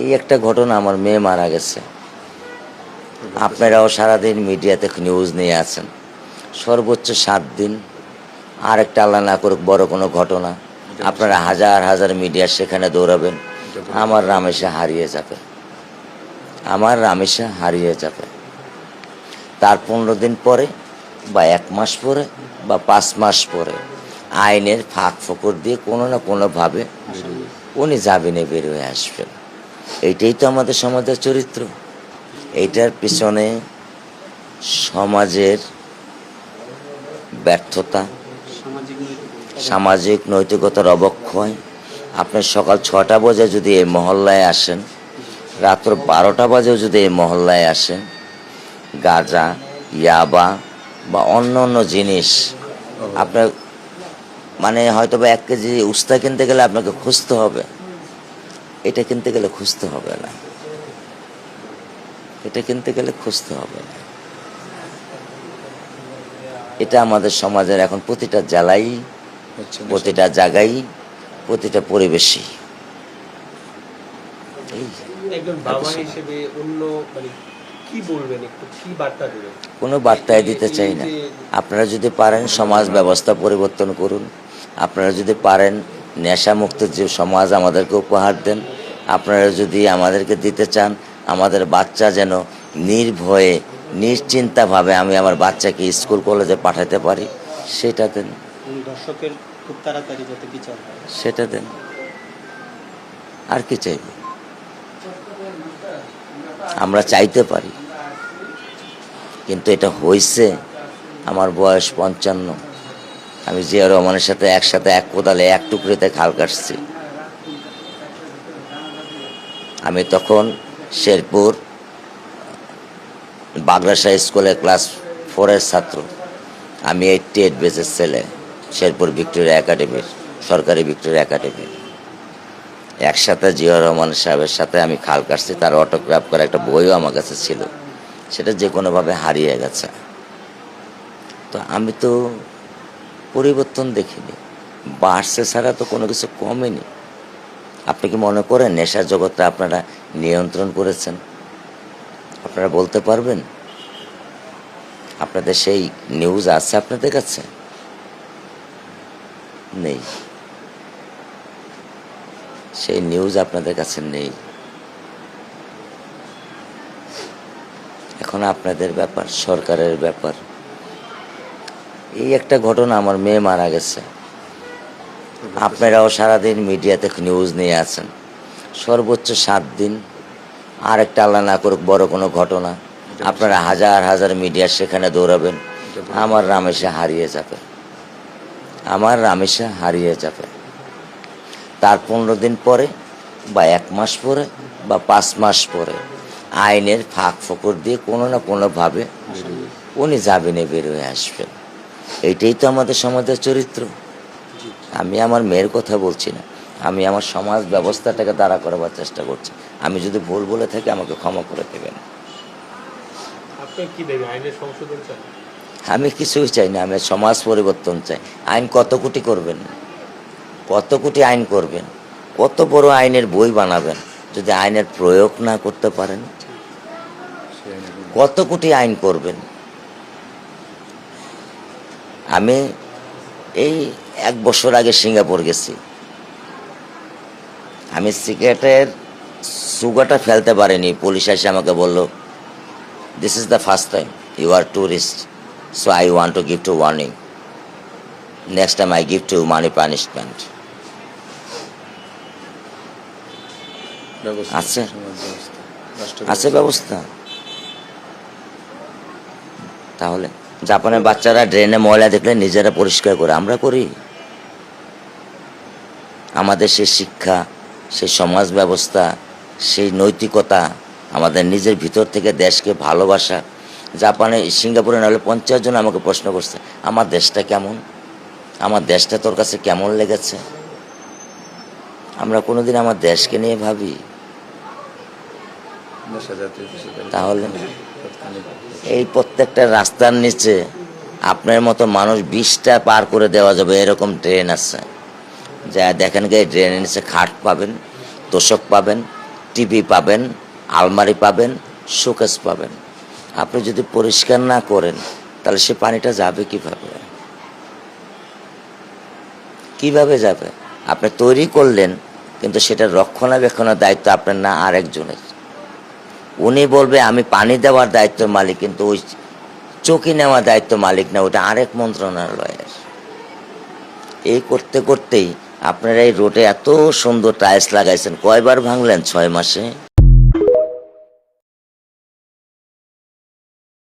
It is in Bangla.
এই একটা ঘটনা, আমার মেয়ে মারা গেছে। আপনারাও সারাদিন মিডিয়াতে নিউজ নিয়ে আছেন, সর্বোচ্চ 7 দিন। আর একটা আল্লাহ না করুক বড় কোনো ঘটনা, আপনারা হাজার হাজার মিডিয়া সেখানে দৌড়াবেন, আমার রামেশা হারিয়ে যাবে, আমার রামেশা হারিয়ে যাবে। তার 15 দিন পরে বা 1 মাস পরে বা 5 মাস পরে আইনের ফাঁক ফোকর দিয়ে কোনো না কোনোভাবে উনি জামিনে বের হয়ে আসবেন। এইটাই তো আমাদের সমাজের চরিত্র। এইটার পিছনে সমাজের ব্যর্থতা, সামাজিক নৈতিকতার অবক্ষয়। আপনি সকাল 6টা বাজে যদি এই মহল্লায় আসেন, রাত্র 12টা বাজেও যদি এই মহল্লায় আসেন, গাঁজা, ইয়াবা বা অন্য অন্য জিনিস আপনার মানে হয়তো বা 1 কেজি উস্তা কিনতে গেলে আপনাকে খুঁজতে হবে, এটা কিনতে গেলে খুঁজতে হবে না, এটা কিনতে গেলে খুঁজতে হবে না। এটা আমাদের সমাজের এখন প্রতিটা জেলাই, প্রতিটা জায়গায়, প্রতিটা পরিবেশই। একজন বাবা হিসেবে অন্য মানে কি বলবেন, একটু কি বার্তা দেবেন? কোনো বার্তায় দিতে চাই না। আপনারা যদি পারেন সমাজ ব্যবস্থা পরিবর্তন করুন, আপনারা যদি পারেন নেশামুক্ত যে সমাজ আমাদেরকে উপহার দেন, আপনারা যদি আমাদেরকে দিতে চান আমাদের বাচ্চা যেন নির্ভয়ে নিশ্চিন্তাভাবে আমি আমার বাচ্চাকে স্কুল কলেজে পাঠাতে পারি, সেটা দেন, দর্শকের খুব তাড়াতাড়ি যাতে বিচার হয় সেটা দেন। আর কি চাইব? আমরা চাইতে পারি, কিন্তু এটা হয়েছে। আমার বয়স 55, আমি জিয়া রহমানের সাথে একসাথে এক কোদালে এক টুকরিতে খাল কাটছি। আমি তখন শেরপুর বাগড়াশা স্কুলে ক্লাস 4-এর ছাত্র। আমি 88 ব্যাচের ছেলে, শেরপুর ভিক্টোরিয়া একাডেমির, সরকারি ভিক্টোরিয়া একাডেমির। একসাথে জিয়া রহমান সাহেবের সাথে আমি খাল কাটছি। তার অটোগ্রাফ করা একটা বইও আমার কাছে ছিল, সেটা যে কোনোভাবে হারিয়ে গেছে। তো আমি তো পরিবর্তন দেখিনি, বাড়ছে ছাড়া তো কোনো কিছু কমেনি। আপনি কি মনে করেন নেশার জগৎটা আপনারা নিয়ন্ত্রণ করেছেন? আপনারা বলতে পারবেন? আপনাদের সেই নিউজ আছে আপনাদের কাছে? নেই, সেই নিউজ আপনাদের কাছে নেই। এখন আপনাদের ব্যাপার, সরকারের ব্যাপার। এই একটা ঘটনা, আমার মেয়ে মারা গেছে। আপনারাও সারাদিন মিডিয়াতে নিউজ নিয়ে আছেন, সর্বোচ্চ 7 দিন। আর একটা আল্লাহ না করুক বড় কোনো ঘটনা, আপনারা হাজার হাজার মিডিয়া সেখানে দৌড়াবেন, আমার রামেশা হারিয়ে যাবে, আমার রামেশা হারিয়ে যাবে। তার 15 দিন পরে বা 1 মাস পরে বা 5 মাস পরে আইনের ফাঁক ফোকর দিয়ে কোনো না কোনোভাবে উনি জামিনে বের হয়ে আসবেন। এইটাই তো আমাদের সমাজের চরিত্র। আমি আমার মেয়ের কথা বলছি না, আমি আমার সমাজ ব্যবস্থাটাকে দাঁড়া করাবার চেষ্টা করছি। আমি যদি ভুল বলে থাকি আমাকে ক্ষমা করে দেবেন। আপনি কি দেখবেন, আইনের সংশোধন চান? আমি কিছুই চাই না, আমি সমাজ পরিবর্তন চাই। আইন কত কোটি করবেন, কত কোটি আইন করবেন, কত বড় আইনের বই বানাবেন, যদি আইনের প্রয়োগ না করতে পারেন? কত কোটি আইন করবেন? আমি এই 1 বছর আগে সিঙ্গাপুর গেছি। আমি সিগারেটের সুগারটা ফেলতে পারিনি, পুলিশ এসে আমাকে বলল, this is the first time you are tourist, so I want to give to warning, next time I give to money punishment. আছে, আছে ব্যবস্থা। তাহলে জাপানের বাচ্চারা ড্রেনে ময়লা দেখলে নিজেরা পরিষ্কার করে, আমরা করি? আমাদের সেই শিক্ষা, সেই সমাজ ব্যবস্থা, সেই নৈতিকতা, আমাদের নিজের ভিতর থেকে দেশকে ভালোবাসা। জাপানে, সিঙ্গাপুরে নাহলে 50 জন আমাকে প্রশ্ন করছে, আমার দেশটা কেমন, আমার দেশটা তোর কাছে কেমন লেগেছে? আমরা কোনোদিন আমার দেশকে নিয়ে ভাবি? তাহলে এই প্রত্যেকটা রাস্তার নিচে আপনার মতো মানুষ 20টা পার করে দেওয়া যাবে এরকম ট্রেন আছে। যা দেখেন গিয়ে ড্রেনের নিচে খাট পাবেন, তোষক পাবেন, টিভি পাবেন, আলমারি পাবেন, শোকেস পাবেন। আপনি যদি পরিষ্কার না করেন তাহলে সে পানিটা যাবে কিভাবে? কিভাবে যাবে? আপনি তৈরি করলেন, কিন্তু সেটা রক্ষণাবেক্ষণের দায়িত্ব আপনার না আরেকজনের। উনি বলবে আমি পানি দেওয়ার দায়িত্ব মালিক, কিন্তু ওই চৌকি নেওয়ার দায়িত্ব মালিক না, ওটা আরেক মন্ত্রণালয়ের। এই করতে করতেই আপনারা এই রোডে এত সুন্দর টাইলস লাগাইছেন, কয়বার ভাঙলেন 6 মাসে?